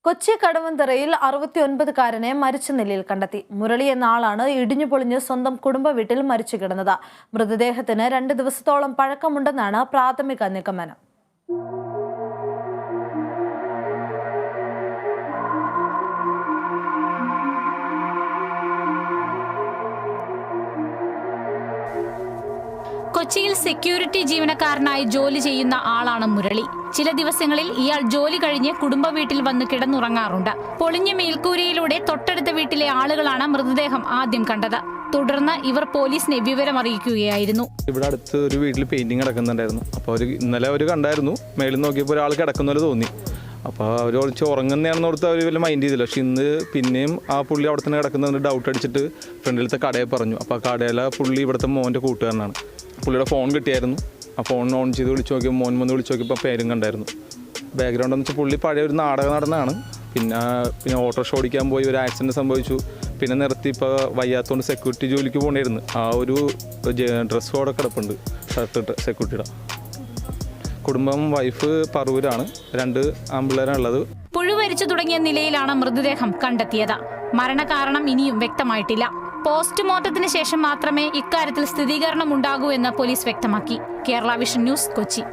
കൊച്ചി കടവന്തറയിൽ 69കാരനെ മരിച്ച നിലയിൽ കണ്ടെത്തി. മുരളി എന്ന ആളാണ് ഇടിഞ്ഞു പൊളിഞ്ഞ് സ്വന്തം കുടുംബ വീട്ടിൽ മരിച്ചു കിടന്നത്. മൃതദേഹത്തിന് 2 ദിവസത്തോളം പഴക്കമുണ്ടെന്നാണ് പ്രാഥമിക നിഗമനം. കൊച്ചിയിൽ സെക്യൂരിറ്റി ജീവനക്കാരനായി ജോലി ചെയ്യുന്ന ആളാണ് മുരളി. ചില ദിവസങ്ങളിൽ ഇയാൾ ജോലി കഴിഞ്ഞ് കുടുംബ വീട്ടിൽ വന്ന് കിടന്നുറങ്ങാറുണ്ട്. പൊളിഞ്ഞ മേൽക്കൂരയിലൂടെ തൊട്ടടുത്ത വീട്ടിലെ ആളുകളാണ് മൃതദേഹം ആദ്യം കണ്ടത്. തുടർന്ന് ഇവർ പോലീസിനെ വിവരം അറിയിക്കുകയായിരുന്നു. ഇവിടെ അടുത്ത് ഒരു വീട്ടിൽ പെയിന്റിങ് കിടക്കുന്നുണ്ടായിരുന്നു. അപ്പോൾ ഇന്നലെ അവർ കണ്ടായിരുന്നു. മേളിൽ നോക്കിയപ്പോൾ ഒരാൾ കിടക്കുന്ന പോലെ തോന്നി. അപ്പോൾ അവർ വിളിച്ച് ഉറങ്ങുന്നതാണെന്ന് ഓർത്ത് അവർ വലിയ മൈൻഡ് ചെയ്തില്ല. പക്ഷെ ഇന്ന് പിന്നെയും ആ പുള്ളി അവിടെ തന്നെ കിടക്കുന്നതിന് ഡൗട്ട് അടിച്ചിട്ട് ഫ്രണ്ടിലത്തെ കടയിൽ പറഞ്ഞു. അപ്പോൾ ആ കടയിലെ പുള്ളി ഇവിടുത്തെ മോൻ്റെ കൂട്ടുകാരനാണ്. പുള്ളിയുടെ ഫോൺ കിട്ടിയായിരുന്നു. ആ ഫോൺ ഓൺ ചെയ്ത് വിളിച്ച് നോക്കിയപ്പോൾ മോൻ വന്ന് വിളിച്ച് നോക്കിയപ്പോൾ പേരും കണ്ടായിരുന്നു. ബാക്ക്ഗ്രൗണ്ട് എന്ന് വെച്ചാൽ പുള്ളി പഴയ ഒരു നാടകം നടന്നതാണ്. പിന്നെ ഓട്ടോറിക്ഷ ഓടിക്കാൻ പോയി ഒരു ആക്സിഡൻറ്റ് സംഭവിച്ചു. പിന്നെ നിർത്തി ഇപ്പോൾ വയ്യാത്തതുകൊണ്ട് സെക്യൂരിറ്റി ജോലിക്ക് പോകണമായിരുന്നു. ആ ഒരു ഡ്രസ് കോഡൊക്കെ കിടപ്പുണ്ട്, ഷർട്ട് സെക്യൂരിറ്റിയുടെ. കുടുംബം വൈഫ് പറവൂരാണ്. 2 ആൺപിള്ളേരാണുള്ളത്. പുഴുവരിച്ചു തുടങ്ങിയ നിലയിലാണ് മൃതദേഹം കണ്ടെത്തിയത്. മരണകാരണം ഇനിയും വ്യക്തമായിട്ടില്ല. പോസ്റ്റ്മോർട്ടത്തിന് ശേഷം മാത്രമേ ഇക്കാര്യത്തിൽ സ്ഥിരീകരണം ഉണ്ടാകൂ എന്ന് പോലീസ് വ്യക്തമാക്കി. Kerala vision news, Kochi.